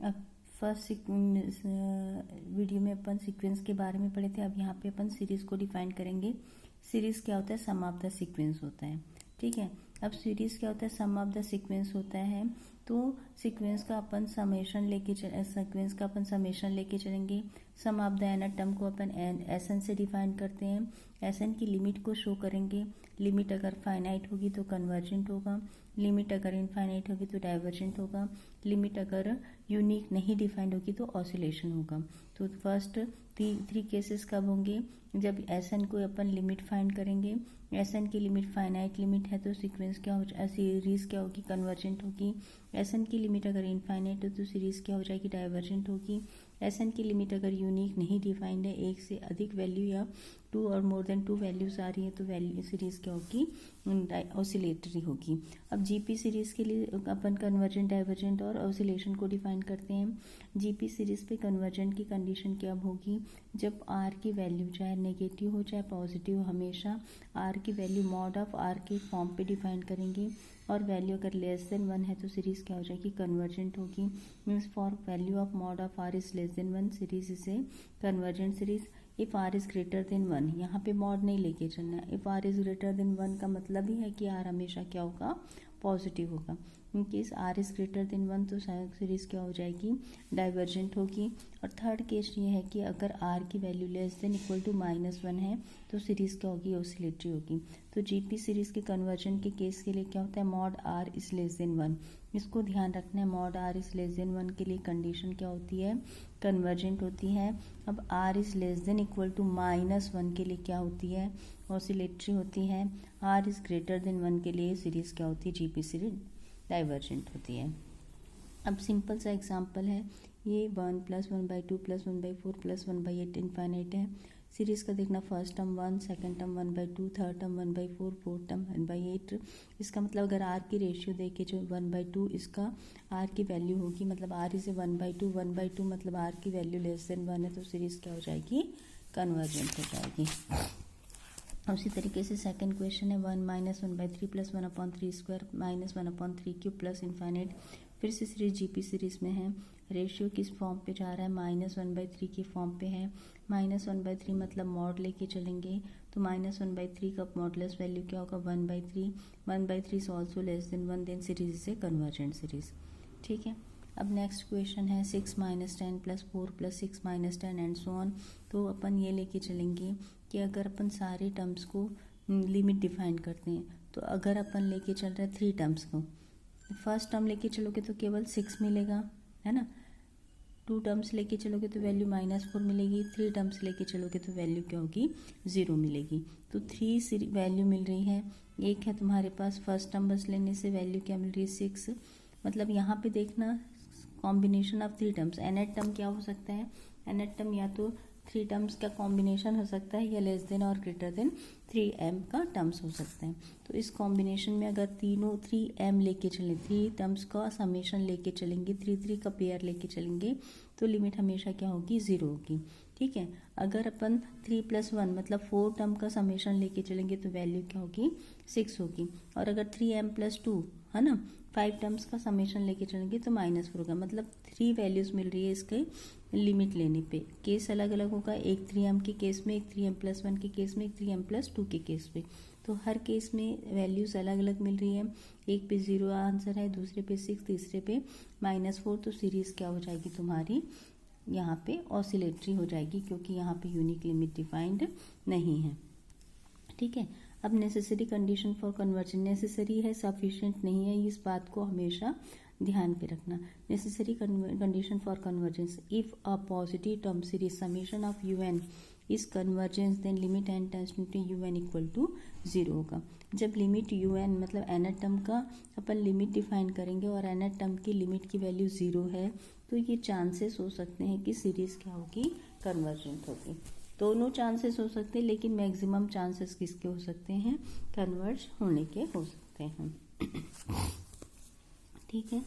अब first video में अपन sequence के बारे में पढ़े थे। अब यहाँ पे अपन सीरीज को डिफाइन करेंगे। सीरीज क्या होता है? सम ऑफ द सीक्वेंस होता है। ठीक है, अब सीरीज क्या होता है? सम ऑफ द सीक्वेंस होता है। तो सीक्वेंस का अपन समेशन लेके चलेंगे। सम ऑफ द nth टर्म को अपन एसएन से डिफाइन करते हैं। एसएन की लिमिट को शो करेंगे। लिमिट अगर फाइनाइट होगी तो कन्वर्जेंट होगा, लिमिट अगर इनफाइनाइट होगी तो डाइवर्जेंट होगा, लिमिट अगर यूनिक नहीं डिफाइंड होगी तो ऑसिलेशन होगा। तो फर्स्ट थ्री केसेस कब होंगे? जब एसएन को अपन लिमिट फाइंड करेंगे। एसएन की लिमिट फाइनाइट लिमिट है तो सीक्वेंस क्या हो जाए, सीरीज क्या होगी? कन्वर्जेंट होगी। एसएन की लिमिट अगर इनफाइनाइट हो तो सीरीज क्या हो जाएगी? डाइवर्जेंट होगी। एसएन की लिमिट अगर यूनिक नहीं डिफाइंड है, एक से अधिक वैल्यू या टू और मोर देन टू वैल्यूज आ रही है तो वैल्यू सीरीज क्या होगी? ऑसिलेटरी होगी। अब जीपी सीरीज के लिए अपन कन्वर्जेंट, डाइवर्जेंट और ऑसिलेशन को डिफाइन करते हैं। जीपी सीरीज पे कन्वर्जेंट की कंडीशन क्या होगी? जब आर की वैल्यू चाहे नेगेटिव हो चाहे पॉजिटिव हो, हमेशा आर की वैल्यू मॉड ऑफ आर के फॉर्म पे डिफाइन करेंगे। और वैल्यू अगर लेस देन 1 है तो सीरीज क्या हो जाएगी? कन्वर्जेंट होगी। Means for value of mod of r is less than 1 series इसे convergent series. If r is greater than 1, यहाँ पे मॉड नहीं लेके चलना है। If r is greater than 1 का मतलब ही है कि आर हमेशा क्या होगा? पॉजिटिव होगा। In case R is greater than 1 तो सीरीज क्या हो जाएगी? डाइवर्जेंट होगी। और थर्ड केस ये है कि अगर आर की value less than equal to -1 है तो सीरीज क्या होगी? ऑसिलेटरी होगी। तो जीपी सीरीज के कन्वर्जन के केस के लिए क्या होता है? Mod R is less than 1। इसको ध्यान रखना है। Mod R is less than 1 के लिए कंडीशन क्या होती है? कन्वर्जेंट होती है। अब R is less than equal to -1 के लिए क्या होती है? ऑसिलेटरी होती है। आर इज ग्रेटर देन 1 के लिए सीरीज क्या होती है? जीपी सीरीज डाइवर्जेंट होती है। अब सिंपल सा एग्जांपल है ये 1 + 1/2 + 1/4 + 1/8 इनफाइनाइट है। सीरीज का देखना, first term 1, second term 1/2, third term 1/4, fourth term 1/8। इसका मतलब अगर आर की रेशियो देखे जो 1/2 इसका आर की वैल्यू होगी, मतलब आर इज 1/2 मतलब आर की वैल्यू लेस देन 1 है तो सीरीज क्या हो जाएगी? कन्वर्जेंट हो जाएगी। उसी तरीके से सेकंड क्वेश्चन है 1 - 1/3 + 1/3² - 1/3³ प्लस इनफाइनाइट। फिर से सीरीज जीपी सीरीज में है। रेशियो किस फॉर्म पे जा रहा है? -1/3 की फॉर्म पे है। -1/3 मतलब मॉड लेके चलेंगे तो -1/3 का मॉडलेस वैल्यू क्या होगा? 1/3। 1/3 is also less than 1, then series से कन्वर्जेंट सीरीज। ठीक है, अब नेक्स्ट क्वेश्चन है 6 - 10 + 4 + 6 - 10 एंड सो ऑन। तो अपन ये लेके चलेंगे कि अगर अपन सारे टर्म्स को लिमिट डिफाइन करते हैं तो अगर अपन लेके चल रहे हैं 3 टर्म्स को, फर्स्ट टर्म लेके चलोगे तो केवल 6 मिलेगा, है ना। 2 टर्म्स लेके चलोगे तो वैल्यू -4 मिलेगी। 3 टर्म्स लेके चलोगे तो वैल्यू क्या होगी? 0 मिलेगी। तो 3 वैल्यू मिल रही है। एक है तुम्हारे पास फर्स्ट टर्म बस लेने से वैल्यू क्या मिल रही है? 6। मतलब यहाँ पे देखना combination of 3 terms. nth term क्या हो सकता है? nth टर्म या तो 3 टर्म्स का कॉम्बिनेशन हो सकता है या लेस देन और ग्रेटर देन 3m का टर्म्स हो सकते हैं। तो इस कॉम्बिनेशन में अगर तीनों 3m लेके चलें, 3 टर्म्स का समेशन लेके चलेंगे, 3 का पेयर लेके चलेंगे तो लिमिट हमेशा क्या होगी? 0 होगी। ठीक है, अगर अपन 3 + 1 मतलब 4 टर्म का समेशन लेके चलेंगे तो वैल्यू क्या होगी? 6 होगी। और अगर 3m + 2 है ना 5 टर्म्स का समेशन लेके चलेंगे तो -4 होगा। मतलब 3 वैल्यूज मिल रही है इसके लिमिट लेने पे। केस अलग अलग होगा, एक 3m के केस में, एक 3m + 1 के केस में, एक 3m + 2 के केस में। तो हर केस में वैल्यूज अलग अलग मिल रही है। एक पे 0 आंसर है, दूसरे पे 6, तीसरे पे -4। तो सीरीज क्या हो जाएगी तुम्हारी? यहाँ पे ऑसिलेटरी हो जाएगी क्योंकि यहाँ पे यूनिक लिमिट डिफाइंड नहीं है। ठीक है, अब necessary condition for conversion, necessary है सफिशिएंट नहीं है, इस बात को हमेशा ध्यान पे रखना। Necessary condition for convergence, if a positive term series summation of un is convergence then limit n tends to un equal to 0 होगा। जब लिमिट un मतलब nth टर्म का अपन लिमिट डिफाइन करेंगे और nth टर्म की लिमिट की value 0 है तो ये चांसेस हो सकते हैं कि सीरीज क्या होगी? कन्वर्जेंट होगी। दोनों चांसेस हो सकते हैं लेकिन मैक्सिमम चांसेस किसके हो सकते हैं? कन्वर्ज होने के हो सकते हैं। ठीक है।